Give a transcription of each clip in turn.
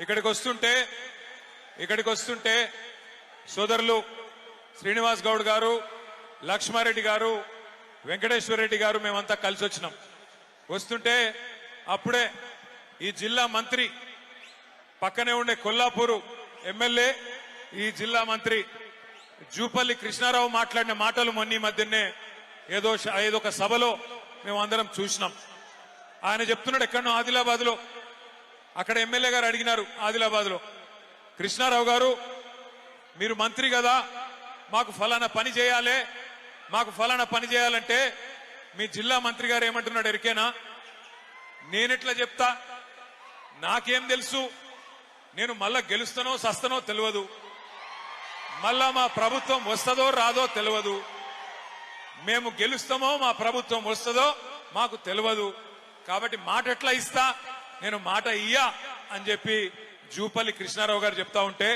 ఇక్కడికి వస్తుంటే సోదరులు శ్రీనివాస్ గౌడ్ గారు, లక్ష్మారెడ్డి గారు, వెంకటేశ్వర రెడ్డి గారు మేమంతా కలిసి వచ్చినాం. వస్తుంటే అప్పుడే ఈ జిల్లా మంత్రి పక్కనే ఉండే కొల్లాపూరు ఎమ్మెల్యే ఈ జిల్లా మంత్రి జూపల్లి కృష్ణారావు మాట్లాడిన మాటలు మొన్న మధ్యనే ఏదో ఒక సభలో మేము అందరం చూసినాం. ఆయన చెప్తున్నాడు ఎక్కడో ఆదిలాబాద్ లో, అక్కడ ఎమ్మెల్యే గారు అడిగినారు ఆదిలాబాద్ లో, కృష్ణారావు గారు మీరు మంత్రి కదా, మాకు ఫలానా పని చేయాలంటే మీ జిల్లా మంత్రి గారు ఏమంటున్నాడు ఎరికేనా? నేనెట్లా చెప్తా, నాకేం తెలుసు, నేను మళ్ళా గెలుస్తానో సస్తానో తెలియదు, మళ్ళా మా ప్రభుత్వం వస్తుందో రాదో తెలియదు, మేము గెలుస్తామో మా ప్రభుత్వం వస్తుందో మాకు తెలియదు, కాబట్టి మాట ఎట్లా ఇస్తా, నేను మాట ఇయ్యా అని చెప్పి జూపల్లి కృష్ణారావు గారు చెప్తా ఉంటే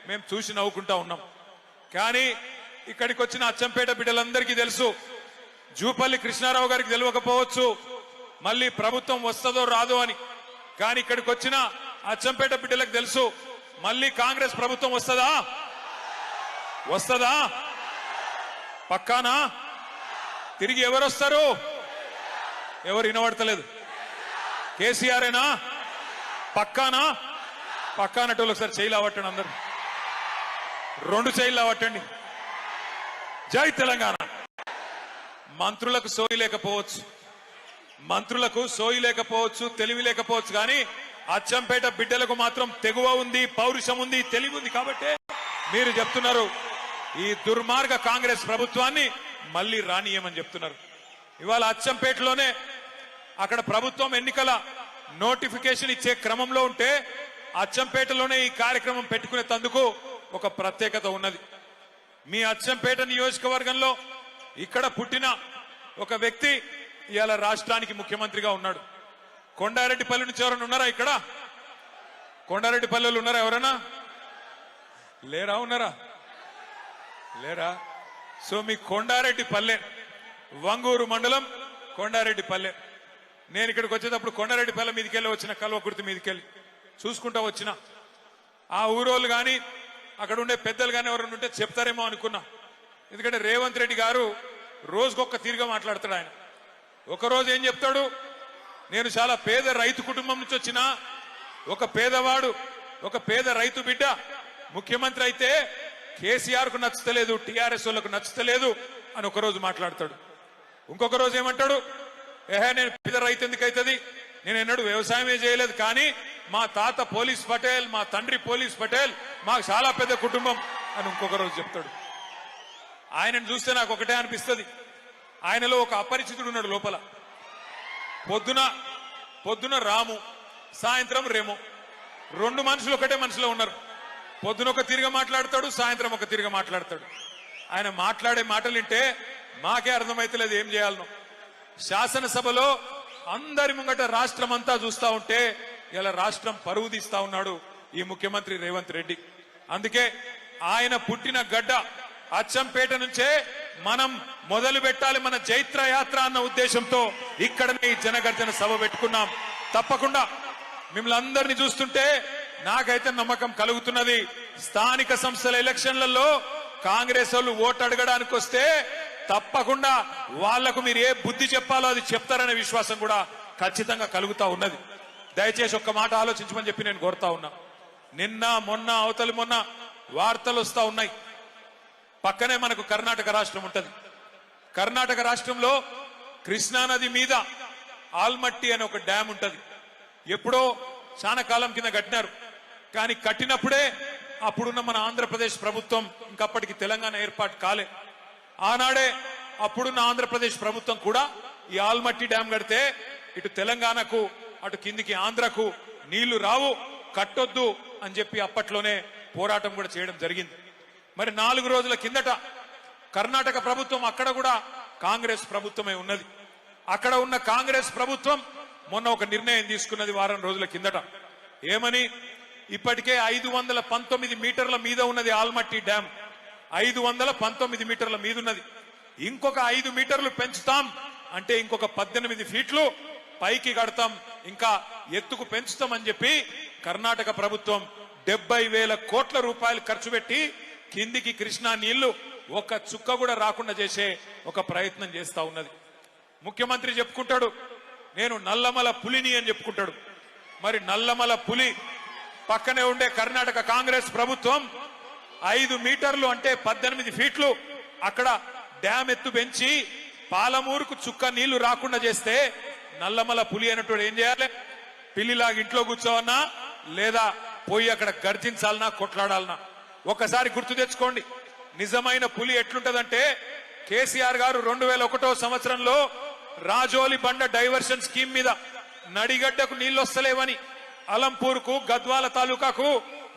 మేము చూసి నవ్వుకుంటా ఉన్నాం. కానీ ఇక్కడికి వచ్చిన అచ్చంపేట బిడ్డలందరికీ తెలుసు, జూపల్లి కృష్ణారావు గారికి తెలియకపోవచ్చు మళ్ళీ ప్రభుత్వం వస్తుందో రాదో అని, కానీ ఇక్కడికి వచ్చిన అచ్చంపేట బిడ్డలకు తెలుసు మళ్ళీ కాంగ్రెస్ ప్రభుత్వం వస్తుందా పక్కానా? తిరిగి ఎవరు వస్తారు? ఎవరు వినబడతలేదు. కేసీఆర్ఏనా? పక్కానా? పక్కానటోళ్ళు ఒకసారి చేయిలు అవట్టండి, అందరు 2 చేయిలు అవట్టండి. జై తెలంగాణ. మంత్రులకు సోయి లేకపోవచ్చు, తెలివి లేకపోవచ్చు, కానీ అచ్చంపేట బిడ్డలకు మాత్రం తెగువ ఉంది, పౌరుషం ఉంది, తెలివి ఉంది. కాబట్టి మీరు చెప్తున్నారు ఈ దుర్మార్గ కాంగ్రెస్ ప్రభుత్వాన్ని మళ్లీ రానియమని చెప్తున్నారు. ఇవాళ అచ్చంపేటలోనే అక్కడ ప్రభుత్వం ఎన్నికల నోటిఫికేషన్ ఇచ్చే క్రమంలో ఉంటే అచ్చంపేటలోనే ఈ కార్యక్రమం పెట్టుకునే తందుకు ఒక ప్రత్యేకత ఉన్నది. మీ అచ్చంపేట నియోజకవర్గంలో ఇక్కడ పుట్టిన ఒక వ్యక్తి ఇవాళ రాష్ట్రానికి ముఖ్యమంత్రిగా ఉన్నాడు. కొండారెడ్డిపల్లి నుంచి ఎవరైనా ఉన్నారా? ఇక్కడ కొండారెడ్డిపల్లెలు ఉన్నారా? ఎవరైనా ఉన్నారా? సో మీ కొండారెడ్డిపల్లె, వంగూరు మండలం కొండారెడ్డిపల్లె. నేను ఇక్కడికి వచ్చేటప్పుడు కొండారెడ్డిపల్లె మీదకెళ్ళి వచ్చిన, కల్వకుర్తి మీదకెళ్ళి చూసుకుంటా వచ్చిన. ఆ ఊరోళ్ళు కానీ అక్కడ ఉండే పెద్దలు కానీ ఎవరైనా ఉంటే చెప్తారేమో అనుకున్నా. ఎందుకంటే రేవంత్ రెడ్డి గారు రోజుకొక తీరుగా మాట్లాడతాడు. ఆయన ఒకరోజు ఏం చెప్తాడు, నేను చాలా పేద రైతు కుటుంబం నుంచి వచ్చిన ఒక పేదవాడు, ఒక పేద రైతు బిడ్డ ముఖ్యమంత్రి అయితే కేసీఆర్ కు నచ్చుతలేదు, టీఆర్ఎస్ వాళ్ళకు నచ్చుతలేదు అని ఒకరోజు మాట్లాడతాడు. ఇంకొక రోజు ఏమంటాడు, నేను పేద రైతు ఎందుకు అవుతుంది, నేను ఎన్నడూ వ్యవసాయమే చేయలేదు, కానీ మా తాత పోలీస్ పటేల్, మా తండ్రి పోలీస్ పటేల్, మాకు చాలా పెద్ద కుటుంబం అని ఇంకొక రోజు చెప్తాడు. ఆయనను చూస్తే నాకు ఒకటే అనిపిస్తుంది, ఆయనలో ఒక అపరిచితుడు ఉన్నాడు లోపల. పొద్దున రాము, సాయంత్రం రేము, 2 మనుషులు ఒకటే మనిషిలో ఉన్నారు. పొద్దున ఒక తిరిగి మాట్లాడతాడు, సాయంత్రం ఒక తిరిగి మాట్లాడతాడు. ఆయన మాట్లాడే మాటలు వింటే మాకే అర్థమైతలేదు ఏం చేయాలనో. శాసనసభలో అందరి ముంగట రాష్ట్రం అంతా చూస్తా ఉంటే ఇలా రాష్ట్రం పరువు తీస్తా ఉన్నాడు ఈ ముఖ్యమంత్రి రేవంత్ రెడ్డి. అందుకే ఆయన పుట్టిన గడ్డ అచ్చంపేట నుంచే మనం మొదలు పెట్టాలి మన జైత్ర యాత్ర అన్న ఉద్దేశంతో ఇక్కడనే ఈ జనగర్జన సభ పెట్టుకున్నాం. తప్పకుండా మిమ్మల్ని అందరినీ చూస్తుంటే నాకైతే నమ్మకం కలుగుతున్నది, స్థానిక సంస్థల ఎలక్షన్లలో కాంగ్రెస్ వాళ్ళు ఓటు అడగడానికి వస్తే తప్పకుండా వాళ్లకు మీరు ఏ బుద్ధి చెప్పాలో అది చెప్తారనే విశ్వాసం కూడా ఖచ్చితంగా కలుగుతా ఉన్నది. దయచేసి ఒక్క మాట ఆలోచించమని చెప్పి నేను కోరుతా ఉన్నా. నిన్న మొన్న అవతలి మొన్న వార్తలు వస్తా ఉన్నాయి, పక్కనే మనకు కర్ణాటక రాష్ట్రం ఉంటది. కర్ణాటక రాష్ట్రంలో కృష్ణానది మీద ఆల్మట్టి అనే ఒక డ్యామ్ ఉంటది. ఎప్పుడో చాలా కాలం కింద కట్టినారు, కానీ కట్టినప్పుడే అప్పుడున్న మన ఆంధ్రప్రదేశ్ ప్రభుత్వం, ఇంకప్పటికి తెలంగాణ ఏర్పాటు కాలే, ఆనాడే అప్పుడున్న ఆంధ్రప్రదేశ్ ప్రభుత్వం కూడా ఈ ఆల్మట్టి డ్యామ్ కడితే ఇటు తెలంగాణకు అటు కిందికి ఆంధ్రకు నీళ్లు రావు, కట్టొద్దు అని చెప్పి అప్పట్లోనే పోరాటం కూడా చేయడం జరిగింది. మరి 4 రోజుల కిందట కర్ణాటక ప్రభుత్వం, అక్కడ కూడా కాంగ్రెస్ ప్రభుత్వమే ఉన్నది, అక్కడ ఉన్న కాంగ్రెస్ ప్రభుత్వం మొన్న ఒక నిర్ణయం తీసుకున్నది వారం రోజుల కిందట. ఏమని, ఇప్పటికే 519 మీటర్ల మీద ఉన్నది ఆల్మట్టి డ్యామ్, 519 మీటర్ల మీద ఉన్నది. ఇంకొక 5 మీటర్లు పెంచుతాం అంటే ఇంకొక 18 ఫీట్లు పైకి కడతాం, ఇంకా ఎత్తుకు పెంచుతామని చెప్పి కర్ణాటక ప్రభుత్వం 70,000 కోట్ల రూపాయలు ఖర్చు పెట్టి కిందికి కృష్ణా నీళ్లు ఒక్క చుక్క కూడా రాకుండా చేసే ఒక ప్రయత్నం చేస్తా ఉన్నది. ముఖ్యమంత్రి చెప్పుకుంటాడు నేను నల్లమల పులిని అని చెప్పుకుంటాడు. మరి నల్లమల పులి పక్కనే ఉండే కర్ణాటక కాంగ్రెస్ ప్రభుత్వం 5 మీటర్లు అంటే 18 ఫీట్లు అక్కడ డ్యామ్ ఎత్తు పెంచి పాలమూరుకు చుక్క నీళ్లు రాకుండా చేస్తే నల్లమల పులి అన్నట్టు ఏం చేయాలి? పిల్లిలాగా ఇంట్లో కూర్చోవన్నా లేదా పోయి అక్కడ గర్జించాలనా కొట్లాడాలనా? ఒకసారి గుర్తు తెచ్చుకోండి, నిజమైన పులి ఎట్లుంటదంటే కేసీఆర్ గారు 2001వ సంవత్సరంలో రాజోలి బండ డైవర్షన్ స్కీమ్ మీద నడిగడ్డకు నీళ్లు వస్తలేవని, అలంపూర్కు గద్వాల తాలూకాకు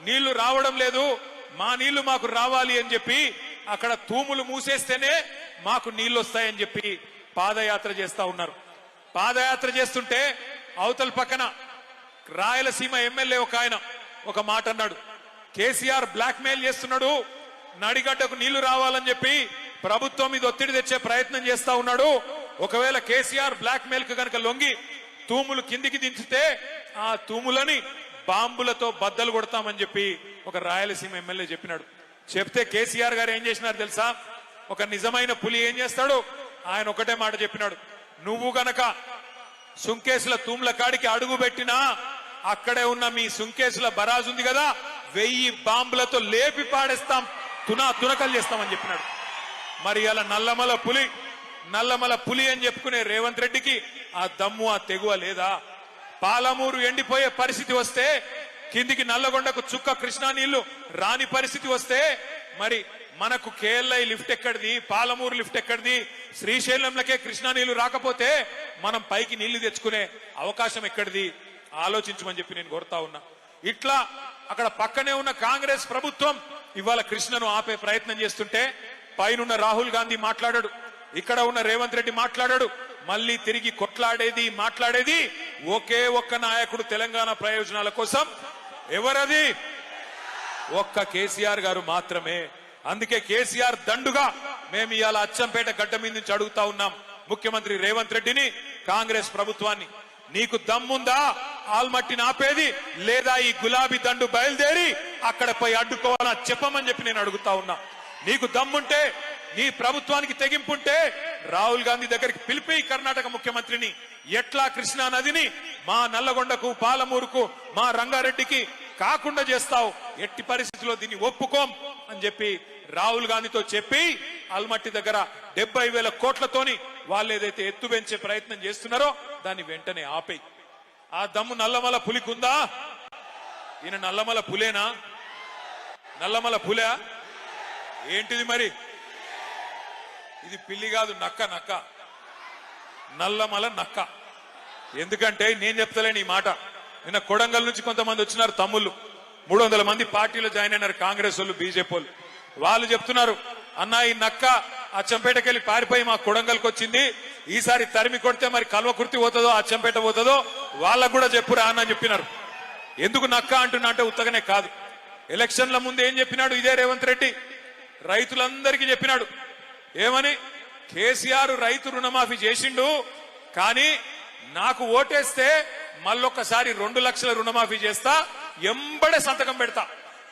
నీళ్లు రావడం లేదు, మా నీళ్లు మాకు రావాలి అని చెప్పి అక్కడ తూములు మూసేస్తేనే మాకు నీళ్లు వస్తాయని చెప్పి పాదయాత్ర చేస్తా ఉన్నారు. పాదయాత్ర చేస్తుంటే అవతల పక్కన రాయలసీమ ఎమ్మెల్యే ఒక ఆయన ఒక మాట అన్నాడు, కేసీఆర్ బ్లాక్ మెయిల్ చేస్తున్నాడు, నడిగడ్డకు నీళ్లు రావాలని చెప్పి ప్రభుత్వం మీద ఒత్తిడి తెచ్చే ప్రయత్నం చేస్తా ఉన్నాడు. ఒకవేళ కేసీఆర్ బ్లాక్ మెయిల్ కు కనుక లొంగి తూములు కిందికి దించితే ఆ తూములని బాంబులతో బద్దలు కొడతామని చెప్పి ఒక రాయలసీమ ఎమ్మెల్యే చెప్పినాడు. చెప్తే కేసీఆర్ గారు ఏం చేసినారు తెలుసా? ఒక నిజమైన పులి ఏం చేస్తాడు? ఆయన ఒకటే మాట చెప్పినాడు, నువ్వు గనక సుంకేసుల తూముల కాడికి అడుగు పెట్టినా అక్కడే ఉన్న మీ సుంకేసుల బరాజు ఉంది కదా 1000 బాంబులతో లేపి పాడేస్తాం, తునకలు చేస్తామని చెప్పినాడు. మరి అలా నల్లమల పులి అని చెప్పుకునే రేవంత్ రెడ్డికి ఆ దమ్ము ఆ తెగువ లేదా? పాలమూరు ఎండిపోయే పరిస్థితి వస్తే, కిందికి నల్లగొండకు చుక్క కృష్ణా నీళ్లు రాని పరిస్థితి వస్తే మరి మనకు కేఎల్ఐ లిఫ్ట్ ఎక్కడిది? పాలమూరు లిఫ్ట్ ఎక్కడిది? శ్రీశైలంలకే కృష్ణా నీళ్లు రాకపోతే మనం పైకి నీళ్లు తెచ్చుకునే అవకాశం ఎక్కడిది? ఆలోచించమని చెప్పి నేను కోరుతా ఉన్నా. ఇట్లా అక్కడ పక్కనే ఉన్న కాంగ్రెస్ ప్రభుత్వం ఇవాళ కృష్ణను ఆపే ప్రయత్నం చేస్తుంటే పైనున్న రాహుల్ గాంధీ మాట్లాడాడు, ఇక్కడ ఉన్న రేవంత్ రెడ్డి మాట్లాడాడు. మళ్ళీ తిరిగి కొట్లాడేది మాట్లాడేది ఒకే ఒక్క నాయకుడు తెలంగాణ ప్రయోజనాల కోసం. ఎవరది? ఒక్క కేసీఆర్ గారు మాత్రమే. అందుకే కేసీఆర్ దండుగా మేము ఇవాళ అచ్చంపేట గడ్డ మీద నుంచి అడుగుతా ఉన్నాం ముఖ్యమంత్రి రేవంత్ రెడ్డిని, కాంగ్రెస్ ప్రభుత్వాన్ని, నీకు దమ్ముందా ఆల్మట్టిని ఆపేది, లేదా ఈ గులాబీ దండు బయలుదేరి అక్కడ పోయి అడ్డుకోవాలా చెప్పమని చెప్పి నేను అడుగుతా ఉన్నా. నీకు దమ్ముంటే, నీ ప్రభుత్వానికి తెగింపుంటే రాహుల్ గాంధీ దగ్గరికి పిలిపి కర్ణాటక ముఖ్యమంత్రిని ఎట్లా కృష్ణా నదిని మా నల్లగొండకు పాలమూరుకు మా రంగారెడ్డికి కాకుండా చేస్తావు, ఎట్టి పరిస్థితుల్లో దీన్ని ఒప్పుకోం అని చెప్పి రాహుల్ గాంధీతో చెప్పి ఆల్మట్టి దగ్గర 70,000 కోట్లతోని వాళ్ళు ఏదైతే ఎత్తు పెంచే ప్రయత్నం చేస్తున్నారో దాన్ని వెంటనే ఆపేయి. ఆ దమ్ము నల్లమల పులికుందా? ఈయన నల్లమల పులేనా? నల్లమల పులే ఏంటిది మరి? ఇది పిల్లి కాదు, నక్క. నల్లమల నక్క. ఎందుకంటే నేను చెప్తలేను ఈ మాట. నిన్న కొడంగల్ నుంచి కొంతమంది వచ్చినారు తమ్ముళ్ళు, 300 మంది పార్టీలో జాయిన్ అయినారు, కాంగ్రెస్ వాళ్ళు బీజేపీ వాళ్ళు. వాళ్ళు చెప్తున్నారు, అన్న ఈ నక్క అచ్చంపేటకి వెళ్ళి పారిపోయి మా కొడంగల్కి వచ్చింది, ఈసారి తరిమి కొడితే మరి కల్వకుర్తి పోతుందో అచ్చంపేట పోతుందో వాళ్ళకు కూడా చెప్పురా అన్న చెప్పినారు. ఎందుకు నక్క అంటున్నా అంటే ఉత్తగానే కాదు. ఎలక్షన్ల ముందు ఏం చెప్పినాడు ఇదే రేవంత్ రెడ్డి? రైతులందరికీ చెప్పినాడు ఏమని? కేసీఆర్ రైతు రుణమాఫీ చేసిండు, కానీ నాకు ఓటేస్తే మళ్ళొక్కసారి 2 లక్షల రుణమాఫీ చేస్తా, ఎంబడే సంతకం పెడతా,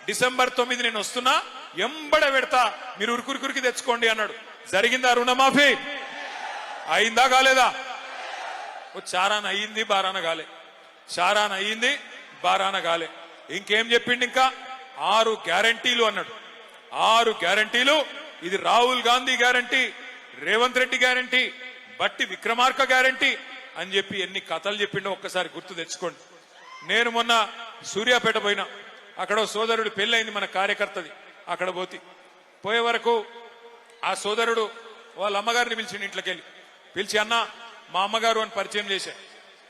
డిసెంబర్ 9 నేను వస్తున్నా, ఎంబడే పెడతా, మీరు ఉరుకురికి తెచ్చుకోండి అన్నాడు. జరిగిందా రుణమాఫీ? అయిందా కాలేదా? చారాన అయ్యింది, బారాన కాలే. చారాన అయ్యింది, బారాన కాలే. ఇంకేం చెప్పిండు? ఇంకా 6 గ్యారంటీలు అన్నాడు. 6 గ్యారంటీలు. ఇది రాహుల్ గాంధీ గ్యారంటీ, రేవంత్ రెడ్డి గ్యారంటీ, బట్టి విక్రమార్క గ్యారంటీ అని చెప్పి ఎన్ని కథలు చెప్పిండో ఒక్కసారి గుర్తు తెచ్చుకోండి. నేను మొన్న సూర్యాపేట పోయినా, అక్కడ సోదరుడు పెళ్ళైంది మన కార్యకర్తది. అక్కడ పోయే వరకు ఆ సోదరుడు వాళ్ళ అమ్మగారిని పిలిచిండు, ఇంట్లోకి వెళ్ళి పిలిచి అన్న మా అమ్మగారు అని పరిచయం చేశా.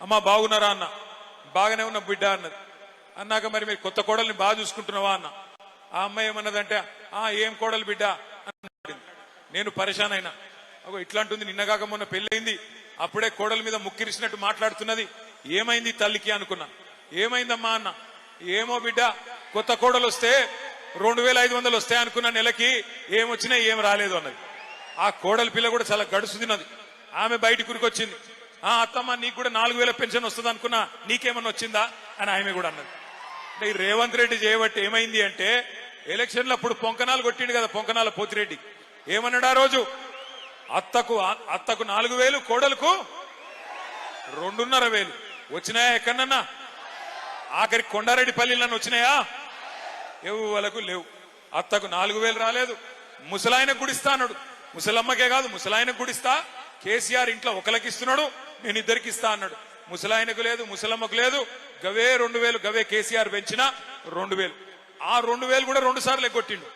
అమ్మ బాగున్నారా అన్న? బాగానే ఉన్న బిడ్డ అన్నది. అన్నాక మరి మీరు కొత్త కోడల్ని బాగా చూసుకుంటున్నావా అన్న. ఆ అమ్మాయి ఏమన్నదంటే ఏం కోడలు బిడ్డ అన్నది. నేను పరేషాన్ అయినా, ఇట్లాంటుంది, నిన్నగాక మొన్న పెళ్ళైంది, అప్పుడే కోడల మీద ముక్కిరిసినట్టు మాట్లాడుతున్నది, ఏమైంది తల్లికి అనుకున్నా. ఏమైందమ్మా అన్న. ఏమో బిడ్డ, కొత్త కోడలు వస్తే 2,500 వస్తాయి అనుకున్న నెలకి, ఏమొచ్చినా ఏం రాలేదు అన్నది. ఆ కోడలి పిల్ల కూడా చాలా గడుసు తిన్నది. ఆమె బయటికి ఉరికొచ్చింది, అత్తమ్మ నీకు కూడా 4,000 పెన్షన్ వస్తుంది అనుకున్నా, నీకేమన్నా వచ్చిందా అని ఆమె కూడా అన్నది. అంటే ఈ రేవంత్ రెడ్డి చేయబట్టి ఏమైంది అంటే ఎలక్షన్లు అప్పుడు పొంకనాలు కొట్టిండు కదా, పొంకనాల పోతిరెడ్డి ఏమన్నాడు ఆ రోజు, అత్తకు 4,000 కోడలకు 2,500 వచ్చినాయా ఎక్కడన్నా? ఆఖరి కొండారెడ్డి పల్లిలను వచ్చినాయా? ఎవలకు లేవు. అత్తకు 4,000 రాలేదు. ముసలాయనకు గుడిస్తా అన్నాడు, ముసలమ్మకే కాదు ముసలాయనకు గుడిస్తా, కేసీఆర్ ఇంట్లో ఒకరికి ఇస్తున్నాడు, నేను ఇద్దరికి ఇస్తా అన్నాడు. ముసలాయనకు లేదు, ముసలమ్మకు లేదు, గవే 2,000, గవే కేసీఆర్ పెంచిన 2,000. ఆ 2,000 కూడా 2 సార్లు ఎగ్గొట్టిండు.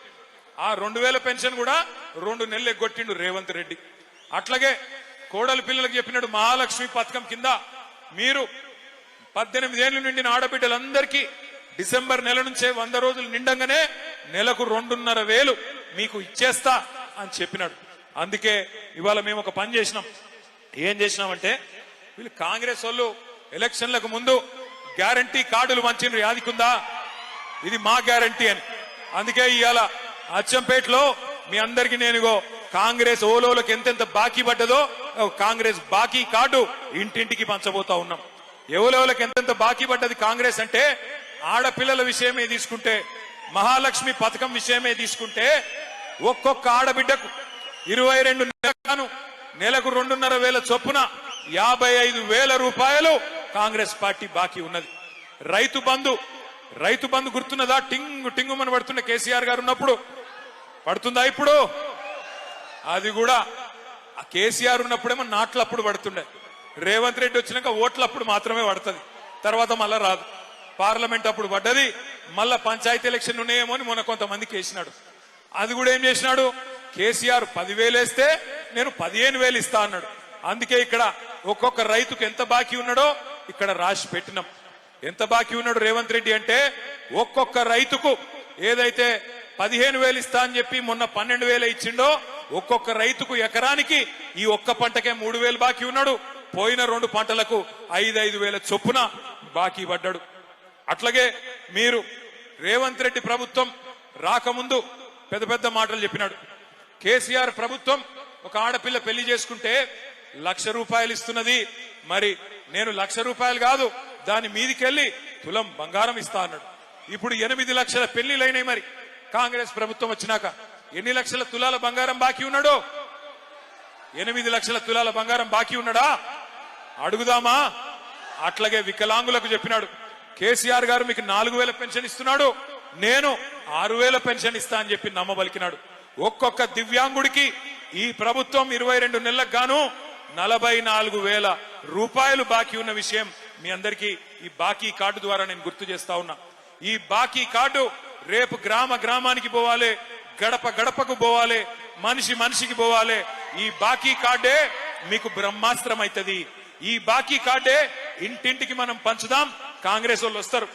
ఆ 2,000 పెన్షన్ కూడా 2 నెలలు ఎగ్గొట్టిండు రేవంత్ రెడ్డి. అట్లాగే కోడలి పిల్లలకు చెప్పినాడు, మహాలక్ష్మి పథకం కింద మీరు 18 ఏళ్లు నిండిన ఆడబిడ్డలందరికీ డిసెంబర్ నెల నుంచే 100 రోజులు నిండంగానే నెలకు 2,500 మీకు ఇచ్చేస్తా అని చెప్పినాడు. అందుకే ఇవాళ మేము ఒక పని చేసినాం. ఏం చేసినామంటే, వీళ్ళు కాంగ్రెస్ వాళ్ళు ఎలక్షన్లకు ముందు గ్యారంటీ కార్డులు పంచిండ్రు, యాదికుందా? ఇది మా గ్యారంటీ అని. అందుకే ఇవాళ అచ్చంపేటలో మీ అందరికి నేను కాంగ్రెస్ ఓలోలకు ఎంతెంత బాకీ పడ్డదో కాంగ్రెస్ బాకీ కార్డు ఇంటింటికి పంచబోతా ఉన్నాం. ఎవరెవరికి ఎంతెంత బాకీ పడ్డది కాంగ్రెస్ అంటే, ఆడపిల్లల విషయమే తీసుకుంటే, మహాలక్ష్మి పథకం విషయమే తీసుకుంటే, ఒక్కొక్క ఆడబిడ్డకు 22 నెలలకు నెలకు 2,500 చొప్పున 55,000 రూపాయలు కాంగ్రెస్ పార్టీ బాకీ ఉన్నది. రైతు బంధు గుర్తున్నదా? టింగు టింగుమని పడుతున్న కేసీఆర్ గారు ఉన్నప్పుడు పడుతుందా? ఇప్పుడు అది కూడా కేసీఆర్ ఉన్నప్పుడేమో నాట్లప్పుడు పడుతుండే, రేవంత్ రెడ్డి వచ్చినాక ఓట్లప్పుడు మాత్రమే పడుతుంది, తర్వాత మళ్ళా రాదు. పార్లమెంట్ అప్పుడు పడ్డది, మళ్ళా పంచాయతీ ఎలక్షన్ ఉన్నాయేమో అని మొన్న కొంతమందికి వేసినాడు. అది కూడా ఏం చేసినాడు, కేసీఆర్ 10,000 వేస్తే నేను 15,000 ఇస్తా అన్నాడు. అందుకే ఇక్కడ ఒక్కొక్క రైతుకు ఎంత బాకీ ఉన్నాడో ఇక్కడ రాసి పెట్టినాం. ఎంత బాకీ ఉన్నాడు రేవంత్ రెడ్డి అంటే, ఒక్కొక్క రైతుకు ఏదైతే 15,000 ఇస్తా అని చెప్పి మొన్న 12,000 ఇచ్చిండో, ఒక్కొక్క రైతుకు ఎకరానికి ఈ ఒక్క పంటకే 3,000 బాకీ ఉన్నాడు. పోయిన 2 పంటలకు 5,000 చొప్పున బాకీ పడ్డాడు. అట్లాగే మీరు రేవంత్ రెడ్డి ప్రభుత్వం రాకముందు పెద్ద పెద్ద మాటలు చెప్పినాడు. కేసీఆర్ ప్రభుత్వం ఒక ఆడపిల్ల పెళ్లి చేసుకుంటే 1,00,000 రూపాయలు ఇస్తున్నది, మరి నేను 1,00,000 రూపాయలు కాదు దాని మీదికెళ్లి తులం బంగారం ఇస్తా అన్నాడు. ఇప్పుడు 8 లక్షల పెళ్లిలైనాయి. మరి కాంగ్రెస్ ప్రభుత్వం వచ్చినాక ఎన్ని లక్షల తులాల బంగారం బాకీ ఉన్నాడో? 8 లక్షల తులాల బంగారం బాకీ ఉన్నాడా? అడుగుదామా? అట్లాగే వికలాంగులకు చెప్పినాడు, కేసీఆర్ గారు మీకు 4,000 పెన్షన్ ఇస్తున్నాడు, నేను 6,000 పెన్షన్ ఇస్తా అని చెప్పి నమ్మబలికినాడు. ఒక్కొక్క దివ్యాంగుడికి ఈ ప్రభుత్వం 22 నెలలకు గాను 44,000 రూపాయలు బాకీ ఉన్న విషయం మీ అందరికీ ఈ బాకీ కార్డు ద్వారా నేను గుర్తు చేస్తా ఉన్నా. ఈ బాకీ కార్డు రేపు గ్రామానికి పోవాలి, గడప గడపకు పోవాలి, మనిషికి పోవాలి. ఈ బాకీ కార్డే మీకు బ్రహ్మాస్త్రం అవుతుంది. ఈ బాకీ కార్డే ఇంటింటికి మనం పంచుదాం. కాంగ్రెస్ వాళ్ళు వస్తారు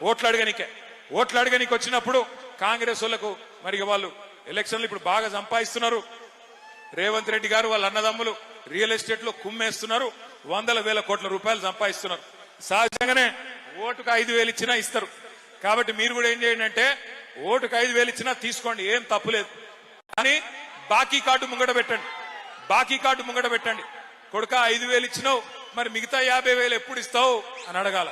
ఓట్లు అడగనికి వచ్చినప్పుడు కాంగ్రెస్ వాళ్ళకు మరి వాళ్ళు ఎలక్షన్లు ఇప్పుడు బాగా సంపాదిస్తున్నారు. రేవంత్ రెడ్డి గారు వాళ్ళ అన్నదమ్ములు రియల్ ఎస్టేట్ లో కుమ్మేస్తున్నారు, 100,000 కోట్ల రూపాయలు సంపాదిస్తున్నారు. సహజంగానే ఓటుకు 5,000 ఇచ్చినా ఇస్తారు. కాబట్టి మీరు కూడా ఏం చేయండి అంటే, ఓటుకు 5,000 ఇచ్చినా తీసుకోండి, ఏం తప్పులేదు. కానీ బాకీ కార్డు ముంగట పెట్టండి. కొడుక 5,000 ఇచ్చినావు, మరి మిగతా 50,000 ఎప్పుడు ఇస్తావు అని అడగాల.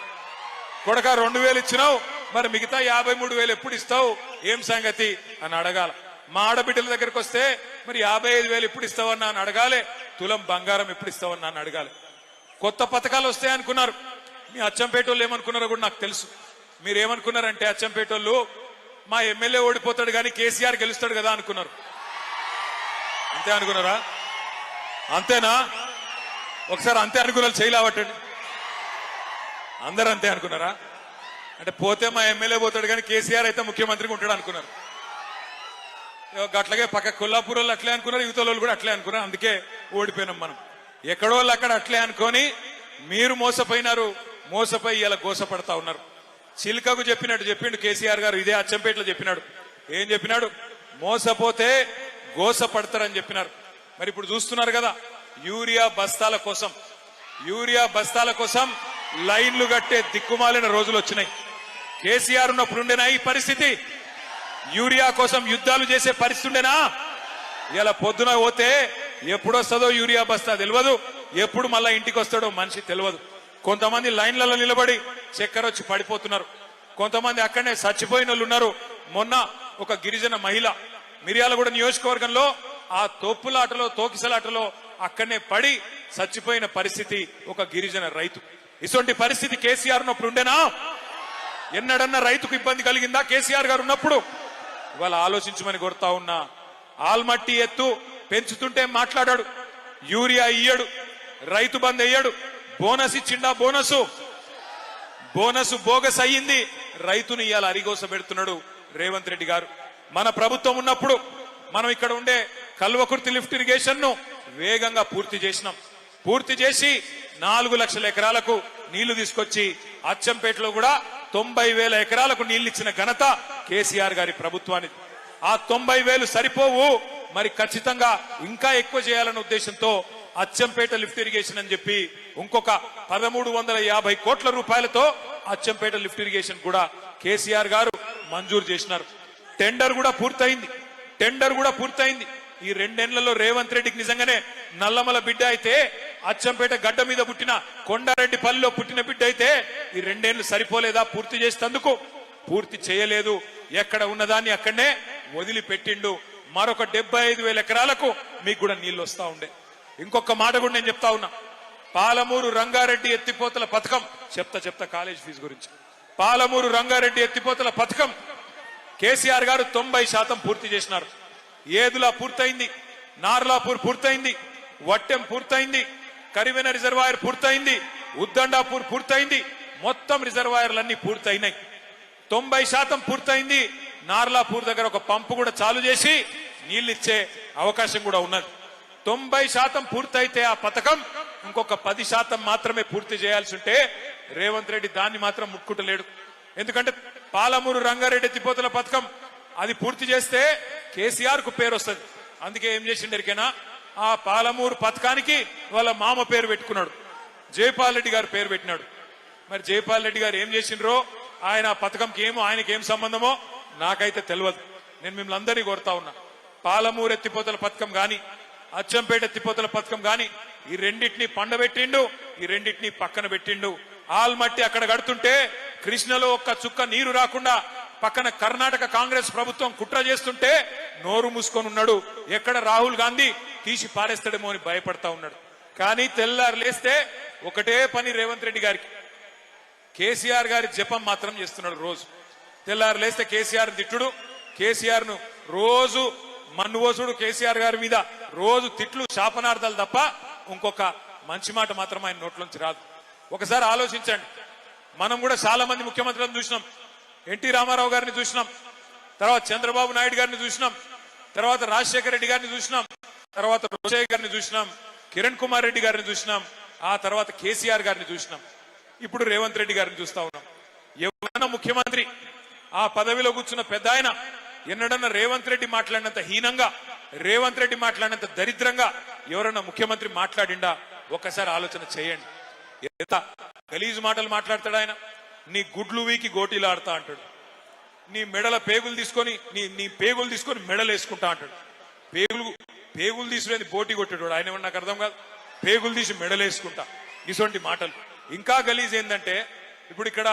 కొడుక 2,000 ఇచ్చినావు, మరి మిగతా 53,000 ఎప్పుడు ఇస్తావు, ఏం సంగతి అని అడగాల. మా ఆడబిడ్డల దగ్గరకు వస్తే మరి 55,000 ఎప్పుడు ఇస్తావన్నా అని అడగాలి, తులం బంగారం ఎప్పుడు ఇస్తావన్నా అని అడగాలి. కొత్త పథకాలు వస్తాయనుకున్నారు. మీ అచ్చంపేట వాళ్ళు ఏమనుకున్నారో కూడా నాకు తెలుసు. మీరేమనుకున్నారంటే, అచ్చంపేట వాళ్ళు మా ఎమ్మెల్యే ఓడిపోతాడు కానీ కేసీఆర్ గెలుస్తాడు కదా అనుకున్నారు. అంతే అనుకున్నారా? అంతేనా? ఒకసారి అంతే అనుకున్నారు, చేయలేవటండి. అందరూ అంతే అనుకున్నారా? అంటే పోతే మా ఎమ్మెల్యే పోతాడు కానీ కేసీఆర్ అయితే ముఖ్యమంత్రిగా ఉంటాడు అనుకున్నారు. అట్లాగే పక్క కొల్లాపూర్ వాళ్ళు అట్లే అనుకున్నారు, యువత వాళ్ళు కూడా అట్లే అనుకున్నారు. అందుకే ఓడిపోయినాం మనం. ఎక్కడో వాళ్ళు అక్కడ అట్లే అనుకొని మీరు మోసపోయి ఇలా గోసపడతా ఉన్నారు. చిలుకకు చెప్పినట్టు చెప్పిండు కేసీఆర్ గారు, ఇదే అచ్చంపేటలో చెప్పినాడు. ఏం చెప్పినాడు? మోసపోతే గోసపడతారని చెప్పినారు. మరి ఇప్పుడు చూస్తున్నారు కదా, యూరియా బస్తాల కోసం లైన్లు కట్టే దిక్కుమాలిన రోజులు వచ్చినాయి. కేసీఆర్ ఉన్నప్పుడు ఉండేనా ఈ పరిస్థితి? యూరియా కోసం యుద్ధాలు చేసే పరిస్థితి ఉండేనా? ఇలా పొద్దున పోతే ఎప్పుడొస్తుందో యూరియా బస్తా తెలియదు, ఎప్పుడు మళ్ళా ఇంటికి వస్తాడో మనిషి తెలియదు. కొంతమంది లైన్లలో నిలబడి చక్కెర వచ్చి పడిపోతున్నారు, కొంతమంది అక్కడనే చచ్చిపోయిన వాళ్ళు ఉన్నారు. మొన్న ఒక గిరిజన మహిళ మిర్యాలగూడ నియోజకవర్గంలో ఆ తోపులాటలో తోకిసలాటలో అక్కడనే పడి చచ్చిపోయిన పరిస్థితి ఒక గిరిజన రైతు. ఇటువంటి పరిస్థితి కేసీఆర్ ఉన్నప్పుడు ఉండేనా? ఎన్నడన్నా రైతుకు ఇబ్బంది కలిగిందా కేసీఆర్ గారు ఉన్నప్పుడు? ఇవాళ ఆలోచించమని కోరుతా ఉన్నా. ఆల్మట్టి ఎత్తు పెంచుతుంటే మాట్లాడాడు, యూరియా ఇయ్యడు, రైతు బంద్ అయ్యాడు, బోనస్ ఇచ్చిండా? బోనస్ బోగస్ అయ్యింది. రైతుని ఇవాళ అరిగోస పెడుతున్నాడు రేవంత్ రెడ్డి గారు. మన ప్రభుత్వం ఉన్నప్పుడు మనం ఇక్కడ ఉండే కల్వకుర్తి లిఫ్ట్ ఇరిగేషన్ ను వేగంగా పూర్తి చేసి 4 లక్షల ఎకరాలకు నీళ్లు తీసుకొచ్చి అచ్చంపేటలో కూడా 90,000 ఎకరాలకు నీళ్లు ఇచ్చిన ఘనత కేసీఆర్ గారి ప్రభుత్వానికి. ఆ 90,000 సరిపోవు, మరి ఖచ్చితంగా ఇంకా ఎక్కువ చేయాలన్న ఉద్దేశంతో అచ్చంపేట లిఫ్ట్ ఇరిగేషన్ అని చెప్పి ఇంకొక 1350 కోట్ల రూపాయలతో అచ్చంపేట లిఫ్ట్ ఇరిగేషన్ కూడా కేసీఆర్ గారు మంజూరు చేసినారు. టెండర్ కూడా పూర్తయింది. ఈ 2 ఏళ్లలో రేవంత్ రెడ్డికి నిజంగానే నల్లమల బిడ్డ అయితే, అచ్చంపేట గడ్డ మీద పుట్టిన కొండారెడ్డి పల్లిలో పుట్టిన బిడ్డ అయితే ఈ 2 ఏళ్లు సరిపోలేదా పూర్తి చేసేందుకు? పూర్తి చేయలేదు. ఎక్కడ ఉన్నదాన్ని అక్కడనే వదిలిపెట్టిండు. మరొక 75,000 ఎకరాలకు మీకు కూడా నీళ్లు వస్తా ఉండే. ఇంకొక మాట కూడా నేను చెప్తా ఉన్నా. పాలమూరు రంగారెడ్డి ఎత్తిపోతల పథకం చెప్తా కాలేజ్ ఫీజు గురించి. పాలమూరు రంగారెడ్డి ఎత్తిపోతల పథకం కేసీఆర్ గారు 90% పూర్తి చేసినారు. ఏదులా పూర్తయింది, నార్లాపూర్ పూర్తయింది, వట్టెం పూర్తయింది, కరివెన రిజర్వాయర్ పూర్తయింది, ఉద్దండాపూర్ పూర్తయింది. మొత్తం రిజర్వాయర్లన్నీ పూర్తయినాయి. 90% పూర్తయింది. నార్లాపూర్ దగ్గర ఒక పంపు కూడా చాలు చేసి నీళ్లిచ్చే అవకాశం కూడా ఉన్నది. 90% పూర్తయితే ఆ పథకం ఇంకొక 10% మాత్రమే పూర్తి చేయాల్సి ఉంటే రేవంత్ రెడ్డి దాన్ని మాత్రం ముట్టుకుంటలేడు. ఎందుకంటే పాలమూరు రంగారెడ్డి ఎత్తిపోతల పథకం అది పూర్తి చేస్తే కేసీఆర్ కు పేరు వస్తుంది. అందుకే ఏం చేసిండరికైనా ఆ పాలమూరు పథకానికి వాళ్ళ మామ పేరు పెట్టుకున్నాడు, జైపాల్ రెడ్డి గారు పేరు పెట్టినాడు. మరి జైపాల్ రెడ్డి గారు ఏం చేసిండ్రో, ఆయన పథకంకి ఆయనకి ఏం సంబంధమో నాకైతే తెలియదు. నేను మిమ్మల్ని అందరినీ కోరుతా ఉన్నా, పాలమూరు ఎత్తిపోతల పథకం గాని అచ్చంపేట ఎత్తిపోతల పథకం గాని ఈ రెండింటినీ పండబెట్టిండు, ఈ రెండింటినీ పక్కన పెట్టిండు. ఆల్మట్టి అక్కడ కడుతుంటే కృష్ణలో ఒక్క చుక్క నీరు రాకుండా పక్కన కర్ణాటక కాంగ్రెస్ ప్రభుత్వం కుట్ర చేస్తుంటే నోరు మూసుకొని ఉన్నాడు. ఎక్కడ రాహుల్ గాంధీ తీసి పారేస్తాడేమో అని భయపడతా ఉన్నాడు. కానీ తెల్లారు లేస్తే ఒకటే పని రేవంత్ రెడ్డి గారికి, కేసీఆర్ గారి జపం మాత్రం చేస్తున్నాడు. రోజు తెల్లారు లేస్తే కేసీఆర్ తిట్టుడు, కేసీఆర్ ను రోజు మన్నువోసుడు, కేసీఆర్ గారి మీద రోజు తిట్లు శాపనార్థాలు తప్ప ఇంకొక మంచి మాట మాత్రం ఆయన నోట్లోంచి రాదు. ఒకసారి ఆలోచించండి. మనం కూడా చాలా మంది ముఖ్యమంత్రులను చూసినాం. ఎన్టీ రామారావు గారిని చూసినాం, తర్వాత చంద్రబాబు నాయుడు గారిని చూసినాం, తర్వాత రాజశేఖర రెడ్డి గారిని చూసినాం, తర్వాత రోషయ్య గారిని చూసినాం, కిరణ్ కుమార్ రెడ్డి గారిని చూసినాం, ఆ తర్వాత కేసీఆర్ గారిని చూసినాం, ఇప్పుడు రేవంత్ రెడ్డి గారిని చూస్తా ఉన్నాం. ఎవరైనా ముఖ్యమంత్రి ఆ పదవిలో కూర్చున్న పెద్ద ఆయన ఎన్నడన్నా రేవంత్ రెడ్డి మాట్లాడినంత హీనంగా, రేవంత్ రెడ్డి మాట్లాడినంత దరిద్రంగా ఎవరన్నా ముఖ్యమంత్రి మాట్లాడిండా? ఒక్కసారి ఆలోచన చేయండి. ఎంత గలీజు మాటలు మాట్లాడతాడు ఆయన. నీ గుడ్లు వీకి గోటీలు ఆడతా అంటాడు, నీ మెడల పేగులు తీసుకొని నీ పేగులు తీసుకొని మెడలు వేసుకుంటా అంటాడు. పేగులు తీసుకునేది పోటీ కొట్టాడు ఆయన. నాకు అర్థం కాదు, పేగులు తీసి మెడలు వేసుకుంటా, ఇటువంటి మాటలు. ఇంకా గలీజ్ ఏంటంటే, ఇప్పుడు ఇక్కడ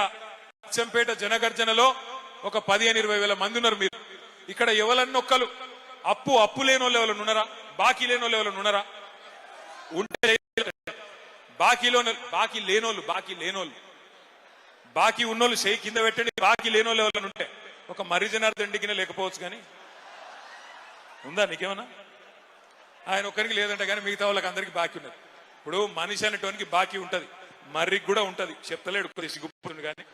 అచ్చంపేట జనగర్జనలో ఒక 15-20 వేల మంది ఉన్నారు. మీరు ఇక్కడ ఎవరన్నొక్కలు అప్పు లేని వాళ్ళు ఎవరు ఉన్నారా? బాకీ లేని వాళ్ళు ఎవరు ఉన్నారా? ఉంటే బాకీ లేనోళ్ళు బాకీ ఉన్నోళ్ళు చేయి కింద పెట్టండి. బాకీ లేనోళ్ళు ఎవరైనా ఉంటే ఒక మర్రి జనార్దన్ రెడ్డికి లేకపోవచ్చు, కానీ ఉందా నీకేమన్నా? ఆయన ఒక్కరికి లేదంటే కానీ మిగతా వాళ్ళకి అందరికి బాకీ ఉన్నది. ఇప్పుడు మనిషి అనేటోనికి బాకీ ఉంటది, మర్రికి కూడా ఉంటది, చెప్తలేడు కొద్ది సిగ్గుపుతుంది. కానీ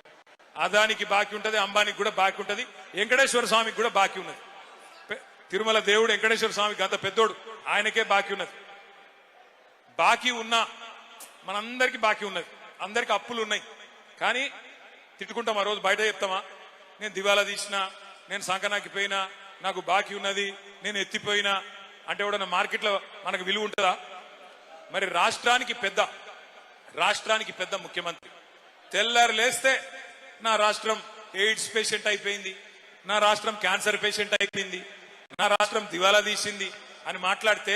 అదానికి బాకీ ఉంటది, అంబానికి కూడా బాకీ ఉంటది, వెంకటేశ్వర స్వామికి కూడా బాకీ ఉన్నది. తిరుమల దేవుడు వెంకటేశ్వర స్వామికి అంత పెద్దోడు, ఆయనకే బాకీ ఉన్నది. బాకీ ఉన్నా మనందరికి బాకీ ఉన్నది, అందరికి అప్పులు ఉన్నాయి. కానీ తిట్టుకుంటాం, ఆ రోజు బయట చెప్తామా, నేను దివాలా తీసినా, నేను సంకనాకి పోయినా, నాకు బాకీ ఉన్నది, నేను ఎత్తిపోయినా అంటే ఎవడన్నా మార్కెట్లో మనకు విలువ ఉంటుందా? మరి రాష్ట్రానికి పెద్ద ముఖ్యమంత్రి తెల్లారు లేస్తే నా రాష్ట్రం ఎయిడ్స్ పేషెంట్ అయిపోయింది, నా రాష్ట్రం క్యాన్సర్ పేషెంట్ అయిపోయింది, నా రాష్ట్రం దివాలా తీసింది అని మాట్లాడితే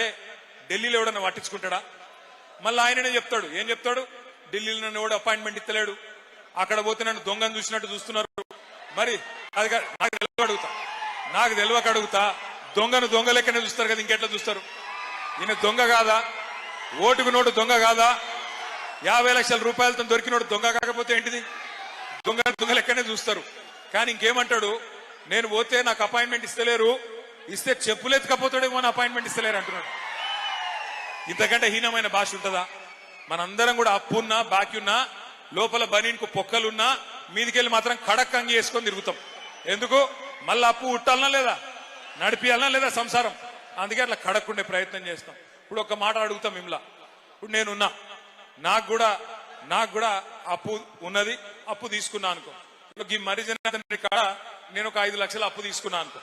ఢిల్లీలో ఎవడన్నా పట్టించుకుంటాడా? మళ్ళీ ఆయననే చెప్తాడు. ఏం చెప్తాడు? ఢిల్లీలో నన్ను ఎవడు అపాయింట్మెంట్ ఇస్తలేడు, అక్కడ పోతే నన్ను దొంగను చూసినట్టు చూస్తున్నారు, మరి అది నాకు తెలియక అడుగుతా, నాకు తెలియక అడుగుతా. దొంగను దొంగ లెక్కనే చూస్తారు కదా, ఇంకెట్లా చూస్తారు? ఈయన దొంగ కాదా? ఓటుకు నోటు దొంగ కాదా? 50 లక్షల రూపాయలతో దొరికినోడు దొంగ కాకపోతే ఏంటిది? దొంగ లెక్కనే చూస్తారు. కానీ ఇంకేమంటాడు, నేను పోతే నాకు అపాయింట్మెంట్ ఇస్తలేరు, ఇస్తే చెప్పులు ఎత్తుకపోతాడేమో అని అపాయింట్మెంట్ ఇస్తలేరు అంటున్నాడు. ఇంతకంటే హీనమైన భాష ఉంటుందా? మనందరం కూడా అప్పున్నా బాకీ ఉన్నా లోపల బనీన్కు పొక్కలున్నా మీదికెళ్ళి మాత్రం కడక్ అంగి వేసుకొని తిరుగుతాం. ఎందుకు? మళ్ళీ అప్పు ఉట్టాలనా లేదా, నడిపియాలనా లేదా సంసారం? అందుకే అట్లా కడక్కుండే ప్రయత్నం చేస్తాం. ఇప్పుడు ఒక మాట అడుగుతాం మిమ్మల్ని. ఇప్పుడు నేనున్నా, నాకు కూడా అప్పు ఉన్నది, అప్పు తీసుకున్నా అనుకో. ఈ మరిజన కాడ నేను ఒక 5 లక్షలు అప్పు తీసుకున్నా అనుకో.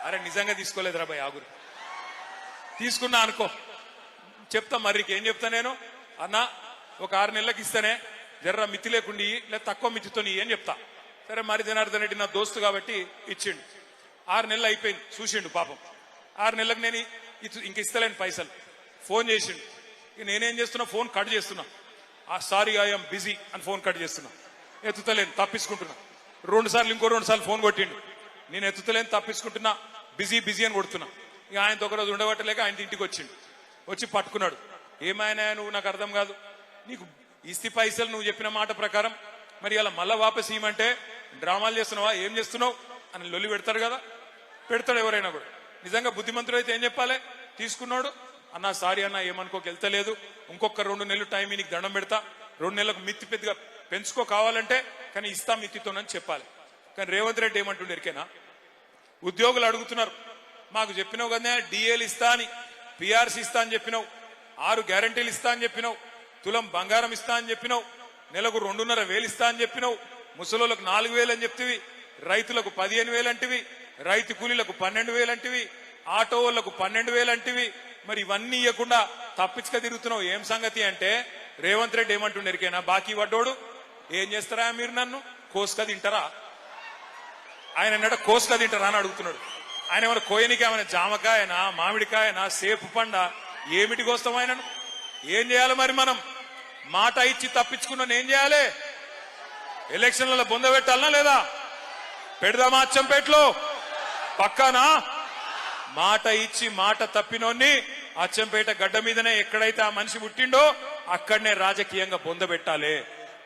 అరే నిజంగా తీసుకోలేదురా భయ్, ఆగురు, తీసుకున్నా అనుకో. చెప్తా మర్రికి ఏం చెప్తా నేను, అన్నా ఒక 6 నెలలకు ఇస్తేనే జర్ర మితి లేకుండా లేదా తక్కువ మితితో అని చెప్తా. సరే మరి జనార్దన్ రెడ్డి నా దోస్తు కాబట్టి ఇచ్చిండు. 6 నెలలు అయిపోయింది, చూసిండు పాపం. 6 నెలలకు నేను ఇంక ఇస్తలేను పైసలు. ఫోన్ చేసిండు. నేనేం చేస్తున్నా, ఫోన్ కట్ చేస్తున్నా. సారీ ఐఎమ్ బిజీ అని ఫోన్ కట్ చేస్తున్నా. ఎత్తుతలేను, తప్పించుకుంటున్నా. 2 సార్లు ఇంకో 2 సార్లు ఫోన్ కొట్టిండు. నేను ఎత్తుతలేను, తప్పించుకుంటున్నా, బిజీ అని కొడుతున్నా. ఇక ఆయనతో ఒక రోజు ఉండబట్టలేక ఆయన ఇంటికి వచ్చిండు. వచ్చి పట్టుకున్నాడు. ఏమైనా నువ్వు, నాకు అర్థం కాదు, నీకు ఇస్తి పైసలు నువ్వు చెప్పిన మాట ప్రకారం మరి అలా మళ్ళా వాపస్ ఇవ్వమంటే డ్రామాలు చేస్తున్నావా, ఏం చేస్తున్నావు అని లొల్లి పెడతారు కదా, పెడతాడు ఎవరైనా కూడా. నిజంగా బుద్ధిమంతుడు అయితే ఏం చెప్పాలి? తీసుకున్నాడు, అన్నా సారీ అన్నా ఏమనుకోక వెళ్తలేదు, ఇంకొక 2 నెలలు టైం నీకు దండం పెడతా, 2 నెలలకు మిత్తి పెద్దగా పెంచుకో కావాలంటే, కానీ ఇస్తా మిత్తితోనని చెప్పాలి. కానీ రేవంత్ రెడ్డి ఏమంటుండే ఎరికేనా? ఉద్యోగులు అడుగుతున్నారు, మాకు చెప్పినావు కదా డిఏలు ఇస్తా అని, పిఆర్సీ ఇస్తా అని చెప్పినావు, 6 గ్యారంటీలు ఇస్తా అని చెప్పినావు, తులం బంగారం ఇస్తా అని చెప్పినావు, నెలకు 2.5 ఇస్తా అని చెప్పినావు, ముసలోళ్ళకు 4,000 అని చెప్తివి, రైతులకు 15,000 అంటివి, రైతు కూలీలకు 12,000 అంటివి, ఆటో వాళ్లకు 12,000 అంటివి. మరి ఇవన్నీ ఇవ్వకుండా తప్పించుక తిరుగుతున్నావు. ఏం సంగతి అంటే రేవంత్ రెడ్డి ఏమంటుండే ఎరికేనా? బాకీ పడ్డోడు ఏం చేస్తారా మీరు, నన్ను కోసుక తింటారా? ఆయన అన్నాడు కోసుక తింటారా అని అడుగుతున్నాడు. ఆయన ఏమైనా కోయనికి ఏమైనా జామకాయనా, మామిడికాయనా, సేపు పండ, ఏమిటి కోస్తాం ఆయనను? ఏం చేయాలి మరి? మనం మాట ఇచ్చి తప్పించుకున్నాను ఏం చేయాలి? ఎలక్షన్లలో బొంద పెట్టాలనా లేదా? పెడదామా అచ్చంపేటలో? పక్కానా? మాట ఇచ్చి మాట తప్పినోన్ని అచ్చంపేట గడ్డ మీదనే ఎక్కడైతే ఆ మనిషి పుట్టిండో అక్కడనే రాజకీయంగా బొంద పెట్టాలి.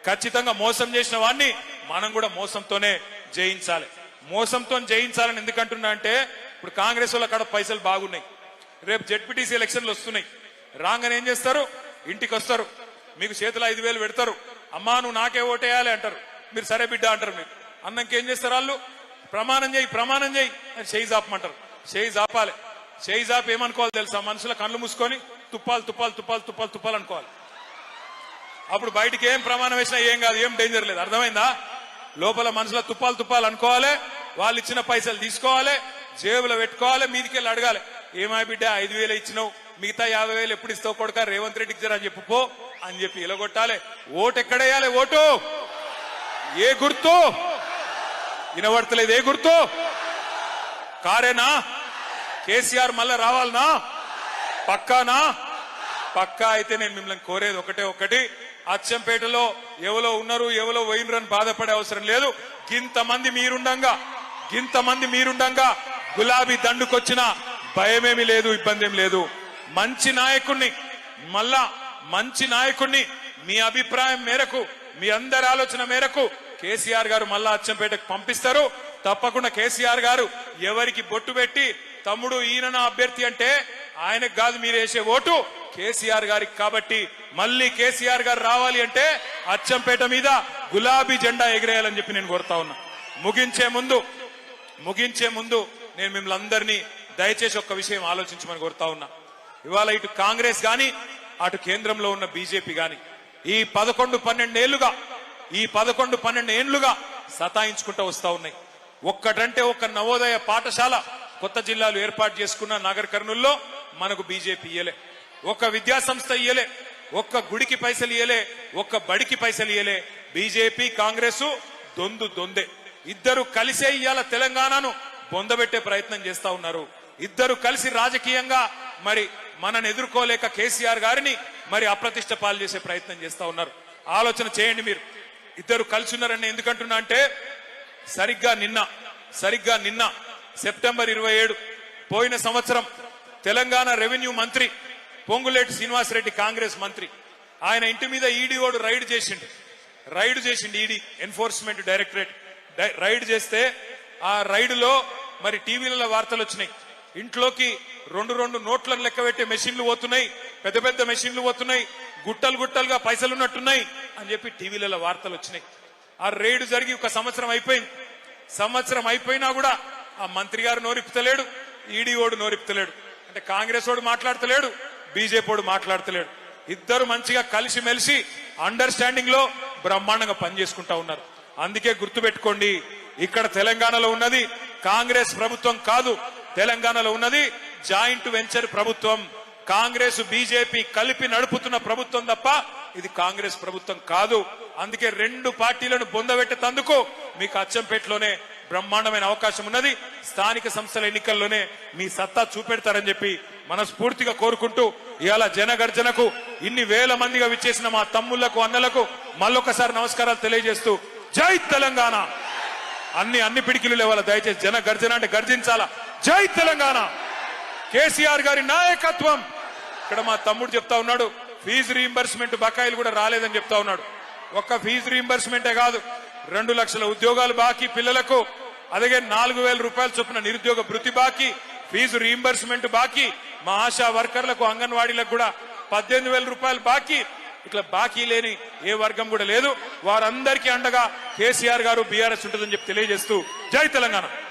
ఖచ్చితంగా మోసం చేసిన వాడిని మనం కూడా మోసంతోనే జయించాలి. మోసంతో జయించాలని ఎందుకంటున్నా అంటే, ఇప్పుడు కాంగ్రెస్ వాళ్ళ కాడ పైసలు బాగున్నాయి, రేపు జెడ్పీటీసీ ఎలక్షన్లు వస్తున్నాయి. రాగానే ఏం చేస్తారు? ఇంటికి వస్తారు, మీకు చేతిలో 5,000 పెడతారు. అమ్మా నువ్వు నాకే ఓటేయాలి అంటారు. మీరు సరే బిడ్డ అంటారు. మీరు అన్నంకి ఏం చేస్తారు? వాళ్ళు ప్రమాణం చేయి అని చేయి జాపమంటారు. చేయి జాపాలి. చేయి జాపి ఏమనుకోవాలి తెలుసా? మనుషుల కళ్ళు మూసుకొని తుప్పాలు అనుకోవాలి. అప్పుడు బయటికి ఏం ప్రమాణం వేసినా ఏం కాదు, ఏం డేంజర్ లేదు. అర్థమైందా? లోపల మనుషుల తుప్పాలు అనుకోవాలి. వాళ్ళు ఇచ్చిన పైసలు తీసుకోవాలి, జేబులో పెట్టుకోవాలి, మీదికెళ్ళి అడగాలి. ఏమా బిడ్డ 5,000 ఇచ్చినావు, మిగతా 50,000 ఎప్పుడు ఇస్తావు కొడుక, రేవంత్ రెడ్డికి జరా చెప్పుకో అని చెప్పి ఇలగొట్టాలి. ఓటు ఎక్కడేయాలి? ఓటు ఏ గుర్తు? వినబడతలేదు. ఏ గుర్తు? కారేనా? కేసీఆర్ మళ్ళా రావాలనా? పక్కానా? పక్కా అయితే నేను మిమ్మల్ని కోరేది ఒకటి, అచ్చంపేటలో ఎవరో ఉన్నారు ఎవరో పోయినరు అని బాధపడే అవసరం లేదు. గింతమంది మీరుండంగా గులాబీ దండుకొచ్చిన భయమేమి లేదు, ఇబ్బంది ఏమి లేదు. మంచి నాయకుడిని మీ అభిప్రాయం మేరకు, మీ అందరి ఆలోచన మేరకు కేసీఆర్ గారు మళ్ళా అచ్చంపేటకు పంపిస్తారు. తప్పకుండా కేసీఆర్ గారు ఎవరికి బొట్టు పెట్టి తమ్ముడు ఈయన నా అభ్యర్థి అంటే ఆయనకు కాదు మీరు వేసే ఓటు కేసీఆర్ గారికి. కాబట్టి మళ్ళీ కేసీఆర్ గారు రావాలి అంటే అచ్చంపేట మీద గులాబీ జెండా ఎగిరేయాలని చెప్పి నేను కోరుతా ఉన్నా. ముగించే ముందు నేను మిమ్మల్ని అందరినీ దయచేసి ఒక్క విషయం ఆలోచించమని కోరుతా ఉన్నా. ఇవాళ ఇటు కాంగ్రెస్ గాని అటు కేంద్రంలో ఉన్న బీజేపీ గాని ఈ 11-12 ఏళ్లుగా సతాయించుకుంటూ వస్తా ఉన్నాయి. ఒక్కటంటే ఒక్క నవోదయ పాఠశాల కొత్త జిల్లాలు ఏర్పాటు చేసుకున్న నగర్ కర్నూల్లో మనకు బీజేపీ ఇయ్యలే, ఒక్క విద్యా సంస్థ ఇయ్యలే, ఒక్క గుడికి పైసలు ఇయ్యలే, ఒక్క బడికి పైసలు ఇయ్యలే. బీజేపీ కాంగ్రెస్ దొందే. ఇద్దరు కలిసే ఇయ్యాల తెలంగాణను బొందబెట్టే ప్రయత్నం చేస్తా ఉన్నారు. ఇద్దరు కలిసి రాజకీయంగా మరి మనని ఎదుర్కోలేక కేసీఆర్ గారిని మరి అప్రతిష్ట పాలు చేసే ప్రయత్నం చేస్తా ఉన్నారు. ఆలోచన చేయండి మీరు. ఇద్దరు కలిసి ఉన్నారని ఎందుకంటున్నా అంటే సరిగ్గా నిన్న సెప్టెంబర్ 27 పోయిన సంవత్సరం తెలంగాణ రెవెన్యూ మంత్రి పొంగులేటి శ్రీనివాసరెడ్డి కాంగ్రెస్ మంత్రి ఆయన ఇంటి మీద ఈడీఓడు రైడ్ చేసిండు ఈడీ ఎన్ఫోర్స్మెంట్ డైరెక్టరేట్ రైడ్ చేస్తే ఆ రైడ్లో మరి టీవీలలో వార్తలు వచ్చినాయి. ఇంట్లోకి రెండు నోట్లను లెక్క పెట్టే మెషిన్లు పోతున్నాయి, పెద్ద మెషిన్లు పోతున్నాయి, గుట్టలుగా పైసలు ఉన్నట్టున్నాయి అని చెప్పి టీవీలలో వార్తలు వచ్చినాయి. ఆ రైడ్ జరిగి ఒక సంవత్సరం అయిపోయింది. సంవత్సరం అయిపోయినా కూడా ఆ మంత్రి గారు నోరిపుతలేడు, ఈడీఓడు నోరిపుతలేడు. అంటే కాంగ్రెస్ వాడు మాట్లాడతలేడు, బీజేపీ వాడు మాట్లాడతలేడు. ఇద్దరు మంచిగా కలిసిమెలిసి అండర్స్టాండింగ్ లో బ్రహ్మాండంగా పనిచేసుకుంటా ఉన్నారు. అందుకే గుర్తుపెట్టుకోండి, ఇక్కడ తెలంగాణలో ఉన్నది కాంగ్రెస్ ప్రభుత్వం కాదు, తెలంగాణలో ఉన్నది జాయింట్ వెంచర్ ప్రభుత్వం. కాంగ్రెస్ బీజేపీ కలిపి నడుపుతున్న ప్రభుత్వం తప్ప ఇది కాంగ్రెస్ ప్రభుత్వం కాదు. అందుకే రెండు పార్టీలను బొందబెట్టేందుకు మీకు అచ్చంపేటలోనే బ్రహ్మాండమైన అవకాశం ఉన్నది. స్థానిక సంస్థల ఎన్నికల్లోనే మీ సత్తా చూపెడతారని చెప్పి మనస్ఫూర్తిగా కోరుకుంటూ ఇవాళ జనగర్జనకు ఇన్ని వేల మందిగా విచ్చేసిన మా తమ్ముళ్లకు అన్నలకు మళ్ళొకసారి నమస్కారాలు తెలియజేస్తూ జై తెలంగాణ. అన్ని పిడికిలు లేవాల, దయచేసి జన గర్జన అంటే గర్జించాలా. జై తెలంగాణ. కేసీఆర్ గారి నాయకత్వం. ఇక్కడ మా తమ్ముడు చెప్తా ఉన్నాడు ఫీజు రీయింబర్స్మెంట్ బకాయిలు కూడా రాలేదని చెప్తా ఉన్నాడు. ఒక్క ఫీజు రీయింబర్స్మెంటే కాదు, 2 లక్షల ఉద్యోగాలు బాకీ పిల్లలకు, అలాగే 4,000 రూపాయల చొప్పున నిరుద్యోగ భృతి బాకీ, ఫీజు రీయింబర్స్మెంట్ బాకీ, మా ఆశా వర్కర్లకు అంగన్వాడీలకు కూడా 18,000 రూపాయలు బాకీ. ఇట్లా బాకీ లేని ఏ వర్గం కూడా లేదు. వారందరికీ అండగా కేసీఆర్ గారు బీఆర్ఎస్ ఉంటుందని చెప్పి తెలియజేస్తూ జై తెలంగాణ.